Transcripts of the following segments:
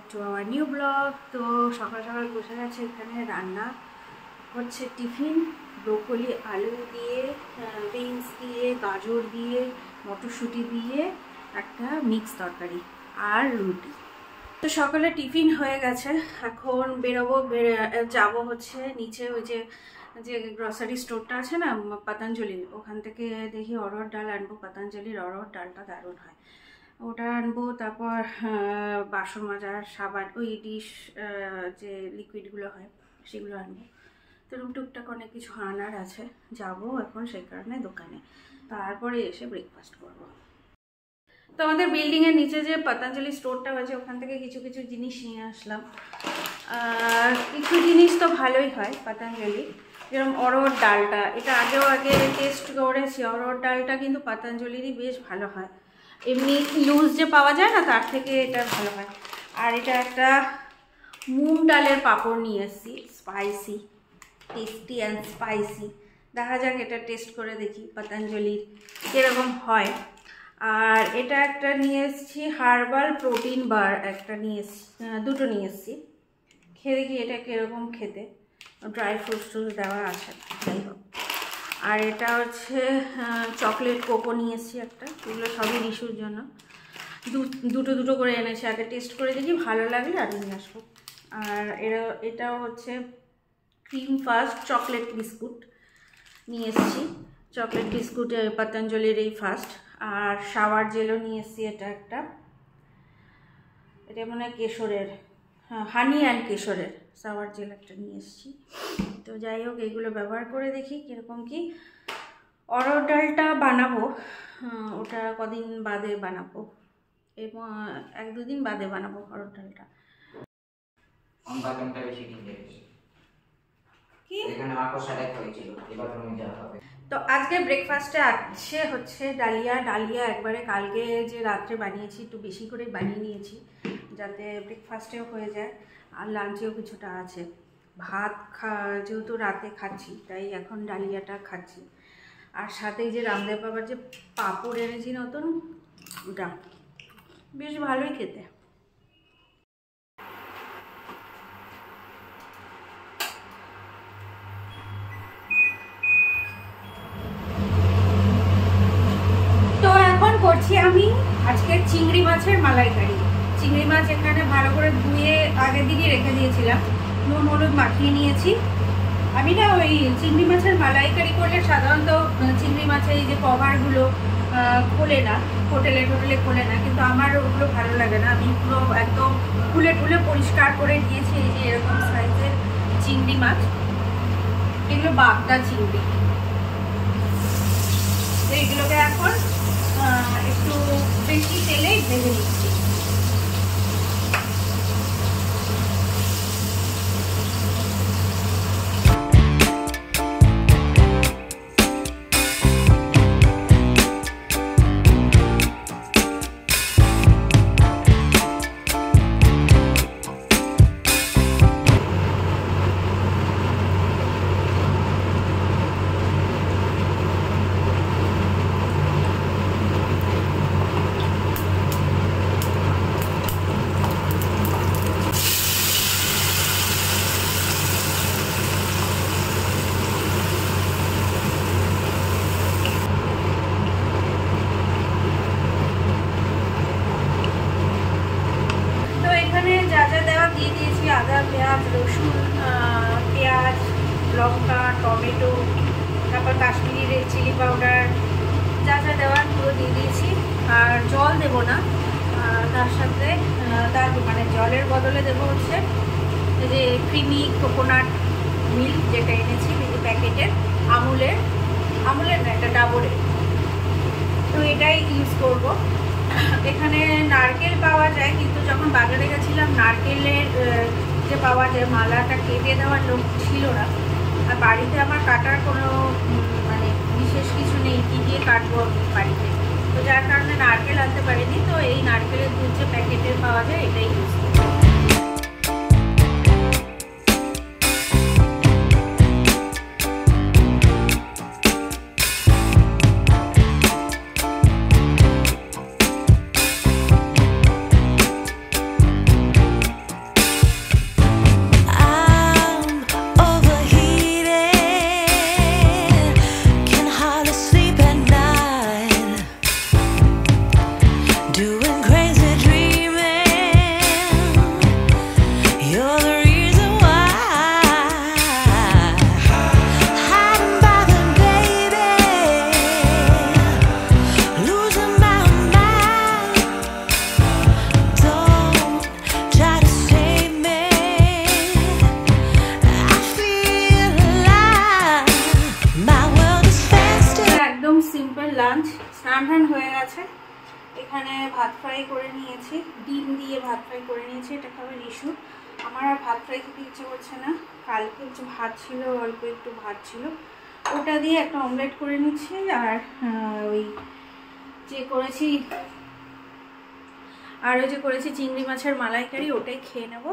Back to our new blog. তো সকাল সকাল বসে গেছে, এখানে রান্না হচ্ছে টিফিন, ব্রোকলি আলু দিয়ে, বিনস দিয়ে, গাজর দিয়ে, মটরশুঁটি দিয়ে একটা মিক্স তরকারি আর রুটি। তো সকালে টিফিন হয়ে গেছে, এখন বেরোবো, যাবো হচ্ছে নিচে ওই যে গ্রসারি স্টোরটা আছে না পতঞ্জলির, ওখান থেকে দেখি অরহর ডাল আনবো। পতঞ্জলির অরহর ডালটা দারুণ হয়, ওটা আনবো। তারপর বাসন মাজার সাবান, ওই ডিশ যে লিকুইডগুলো হয় সেগুলো আনবো। তো টুকটাক অনেক কিছু আনার আছে, যাবো এখন সেই কারণে দোকানে, তারপরে এসে ব্রেকফাস্ট করবো। তো আমাদের বিল্ডিংয়ের নিচে যে পতঞ্জলি স্টোরটা আছে ওখান থেকে কিছু কিছু জিনিস নিয়ে আসলাম। কিছু জিনিস তো ভালোই হয় পতঞ্জলি, যেরকম অরহর ডালটা, এটা আগে টেস্ট করেছি। অরহর ডালটা কিন্তু পতঞ্জলিরই বেশ ভালো হয়, এমনি লুজ যে পাওয়া যায় না তার থেকে এটা ভালো হয়। আর এটা একটা মুগ ডালের পাঁপড় নিয়ে এসেছি, স্পাইসি, টেস্টি অ্যান্ড স্পাইসি। দেখা যাক এটা টেস্ট করে দেখি পতঞ্জলির কীরকম হয়। আর এটা একটা নিয়ে এসেছি হার্বাল প্রোটিন বার, একটা নিয়ে এসেছি, দুটো নিয়ে এসেছি, খেয়ে দেখি এটা কীরকম খেতে। ড্রাই ফ্রুটস দেওয়া আছে, যাই হোক। আর এটা হচ্ছে চকলেট কোকো নিয়ে এসেছি একটা, এগুলো সবই রিশুর জন্য। দুটো করে এনেছি, আগে টেস্ট করে দেখি, ভালো লাগলে আর নিয়ে আসবো। আর এটাও হচ্ছে ক্রিম ফাস্ট চকলেট বিস্কুট নিয়ে এসেছি, চকলেট বিস্কুট পতঞ্জলির এই ফার্স্ট। আর শাওয়ার জেলও নিয়ে এসেছি, এটা একটা, এটা মনে হয় কেশরের, হানি অ্যান্ড কেশরের শাওয়ার জেল একটা নিয়ে এসেছি। তো যাই হোক, এগুলো ব্যবহার করে দেখি কীরকম কি। অরহর ডালটা বানাবো, ওটা কদিন বাদে বানাবো, এবং 1-2 দিন বাদে বানাবো অরহর ডালটা। তো আজকে ব্রেকফাস্টে আছে হচ্ছে ডালিয়া একবারে কালকে যে রাত্রে বানিয়েছি, একটু বেশি করে বানিয়ে নিয়েছি যাতে ব্রেকফাস্টেও হয়ে যায়, আর লাঞ্চেও কিছুটা আছে। ভাত যেহেতু রাতে খাচ্ছি তাই এখন ডালিয়াটা খাচ্ছি। আর সাথে যে রামদেব বাবার যে পাঁপড় এনেছি নতুন, ওটা বেশ ভালোই খেতে। তো এখন করছি আমি আজকে চিংড়ি মাছের মালাইকারি। চিংড়ি মাছ এখানে ভালো করে ধুয়ে আগের দিনই রেখে দিয়েছিলাম, নুন হলুদ মাখিয়ে নিয়েছি। আমি না ওই চিংড়ি মাছের মালাইকারি করলে সাধারণত চিংড়ি মাছের এই যে কভারগুলো খোলে না, হোটেলে খোলে না, কিন্তু আমার ওগুলো ভালো লাগে না। আমি পুরো একদম খুলে পরিষ্কার করে নিয়েছি। এই যে এরকম সাইজের চিংড়ি মাছ, এগুলো বাগদা চিংড়ি। তো এগুলোকে এখন একটু বেশি তেলে ভেজে নিচ্ছি। আদা, পেঁয়াজ, রসুন, পেঁয়াজ, লঙ্কা, টমেটো, তারপর কাশ্মীরি রেড চিলি পাউডার, যা দেওয়ার পুরো দিয়ে দিয়েছি। আর জল দেবো না, তার সাথে মানে জলের বদলে দেবো হচ্ছে এই যে ক্রিমি কোকোনাট মিল্ক, যেটা এনেছি প্যাকেটের, আমুলের না, এটা ডাবরের। তো এটাই ইউজ করব। এখানে নারকেল পাওয়া যায়, কিন্তু যখন বাজারে গেছিলাম নারকেলের যে পাওয়া যায় মালাটা কেটে দেওয়ার লোক ছিল না। আর বাড়িতে আমার কাটার কোনো মানে বিশেষ কিছু নেই, কী দিয়ে কাটবো বাড়িতে, তো যার কারণে নারকেল আনতে পারিনি। তো এই নারকেলের দুধ যে প্যাকেটের পাওয়া যায় এটাই ইউজ করব। ফ্রাই করে নিয়েছি, এটা খাবে রিশু। আমার আর ভাত ফ্রাই খেতে ইচ্ছে করছে না, কালকে কিছু ভাত ছিল, অল্প একটু ভাত ছিল, ওটা দিয়ে একটা অমলেট করে নিচ্ছি। আর ওই যে করেছি চিংড়ি মাছের মালাইকারি, ওটাই খেয়ে নেবো,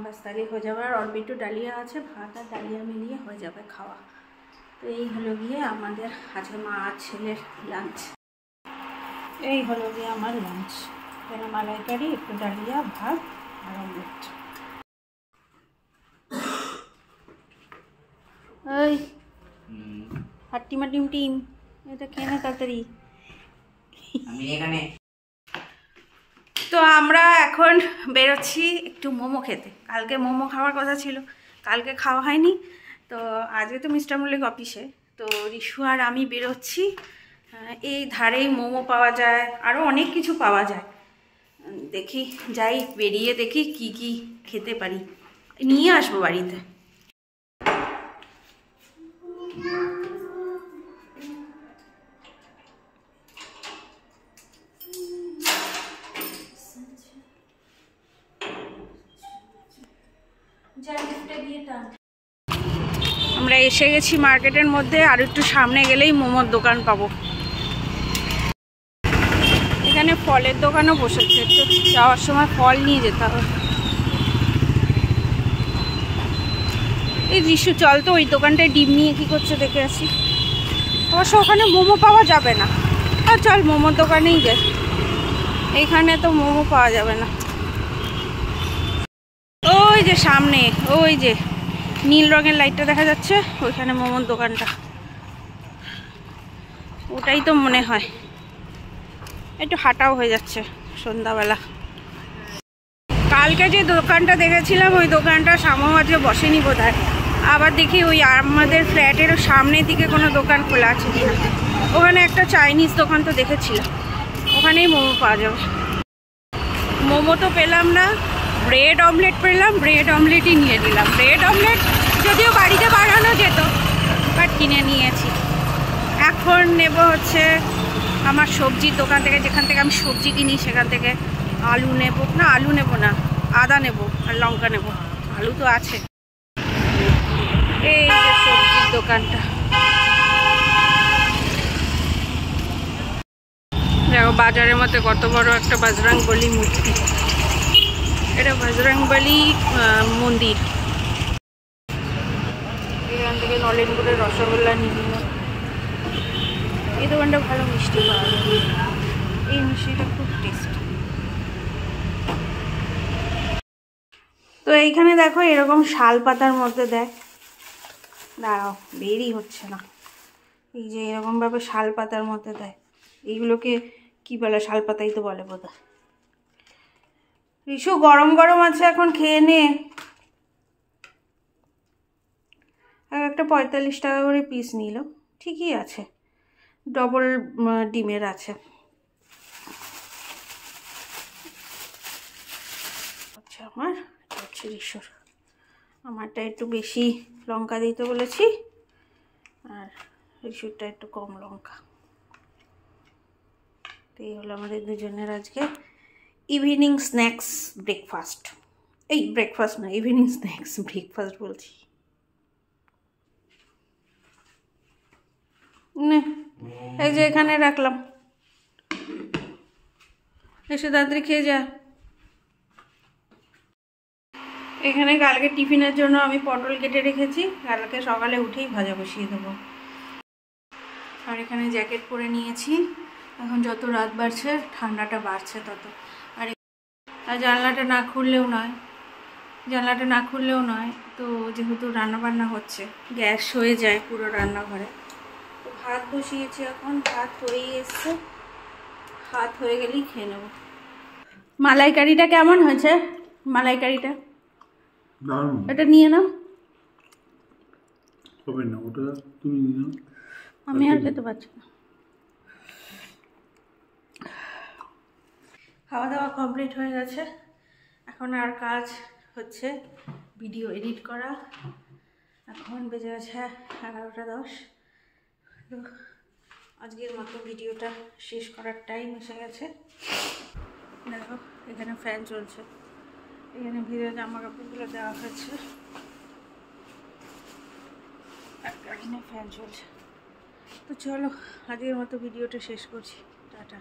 ব্যাস তাহলেই হয়ে যাবে। আর অল্প একটু ডালিয়া আছে, ভাত আর ডালিয়া মিলিয়ে হয়ে যাবে খাওয়া। তো এই হলো গিয়ে আমাদের আজকে মা আর ছেলের লাঞ্চ। এই হলো গিয়ে আমার লাঞ্চ, এখানে মালাইকারি, একটু ডালিয়া, ভাত আর অমলেট। ওই হাট্টিমা টিম টিম, এটা খেয়ে নে তাড়াতাড়ি। আমি এখানে। তো আমরা এখন বেরোচ্ছি একটু মোমো খেতে। কালকে মোমো খাওয়ার কথা ছিল, কালকে খাওয়া হয়নি। তো আজকে তো মিস্টার মল্লিক অফিসে, তো রিশু আর আমি বেরোচ্ছি। এই ধারেই মোমো পাওয়া যায়, আরও অনেক কিছু পাওয়া যায়। দেখি যাই, বেরিয়ে দেখি কি কি খেতে পারি, নিয়ে আসবো বাড়িতে। আমরা এসে গেছি মার্কেটের মধ্যে, আর একটু সামনে গেলেই মোমোর দোকান পাবো। এখানে ফলের দোকানও বসেছে, একটু যাওয়ার সময় ফল নিয়ে যেতে হবে। এই রিশু চল তো ওই দোকানটায় ডিম নিয়ে কি করছে দেখে আসি। অবশ্য ওখানে মোমো পাওয়া যাবে না, আর চল মোমোর দোকানেই যাই, এখানে তো মোমো পাওয়া যাবে না। ওই যে সামনে, ওই যে নীল রঙের লাইটটা দেখা যাচ্ছে, ওইখানে মোমোর দোকানটা, ওটাই তো মনে হয়। একটু হাঁটাও হয়ে যাচ্ছে সন্ধ্যাবেলা। কালকে যে দোকানটা দেখেছিলাম ওই দোকানটা সামনে আজকে বসেনি বোধহয়। আবার দেখি ওই আমাদের ফ্ল্যাটেরও সামনের দিকে কোনো দোকান খোলা আছে কিনা। ওখানে একটা চাইনিজ দোকান তো দেখেছিলাম, ওখানেই মোমো পাওয়া যাবে। মোমো তো পেলাম না, ব্রেড অমলেট পেলাম, ব্রেড অমলেটই নিয়ে নিলাম। ব্রেড অমলেট যদিও বাড়িতে বানানো যেত, বাট কিনে নিয়েছি। এখন নেব হচ্ছে আমার সবজির দোকান থেকে, যেখান থেকে আমি সবজি কিনি সেখান থেকে আলু নেব। না আলু নেব না, আদা নেব আর লঙ্কা নেব, আলু তো আছে। এই যে সবজির দোকানটা, দেখো বাজারের মধ্যে কত বড় একটা বজরংবলী মূর্তি। এটা বজরংবলী মন্দির। এখান থেকে নলেনগুড়ের রসগোল্লা নিয়ে নিলাম। এই দোকানটা ভালো মিষ্টি পাওয়া যায়, এই মিষ্টিটা খুব টেস্টি। তো এইখানে দেখো এরকম শাল পাতার মধ্যে দেয়, দাঁড়াও বেরই হচ্ছে না, এই যে এরকমভাবে শাল পাতার মধ্যে দেয়। এইগুলোকে কি বলে, শাল পাতাই তো বলে বোধ হয়। রিশু গরম গরম আছে, এখন খেয়ে নে। আর একটা 45 টাকা করে পিস নিল, ঠিকই আছে, ডবল ডিমের আছে। আচ্ছা আমার হচ্ছে রিশুর, আমারটা একটু বেশি লঙ্কা দিতে বলেছি, আর রিশুরটা একটু কম লঙ্কা। তো এই হলো আমাদের দুজনের আজকে ইভিনিং স্ন্যাক্স ব্রেকফাস্ট। এই ব্রেকফাস্ট না, ইভিনিং স্ন্যাক্স, ব্রেকফাস্ট বলছি। এই যে এখানে রাখলাম, এসে তাড়াতাড়ি খেয়ে যা। এখানে কালকে টিফিনের জন্য আমি পটল কেটে রেখেছি, কালকে সকালে উঠেই ভাজা বসিয়ে দেবো। আর এখানে জ্যাকেট পরে নিয়েছি, এখন যত রাত বাড়ছে ঠান্ডাটা বাড়ছে তত। আর জানলাটা না খুললেও নয়, তো যেহেতু রান্নাবান্না হচ্ছে গ্যাস হয়ে যায় পুরো রান্নাঘরে। তো ভাত বসিয়েছি, এখন ভাত হয়েই এসছে, ভাত হয়ে গেলেই খেয়ে নেব। মালাইকারিটা কেমন হয়েছে? মালাইকারিটা এটা নিয়ে নাও। হবে না, ওটা তুমি নিয়ে নাও, আমি আর খেতে পারছি না। খাওয়া দাওয়া কমপ্লিট হয়ে গেছে, এখন আর কাজ হচ্ছে ভিডিও এডিট করা। এখন বেজে গেছে 11:10। তো আজকের মতো ভিডিওটা শেষ করার টাইম এসে গেছে। দেখো এখানে ফ্যান চলছে, এখানে ভিজে জামা কাপড়গুলো দেওয়া হয়েছে, এখানে ফ্যান চলছে। তো চলো আজকের মতো ভিডিওটা শেষ করছি, টাটা।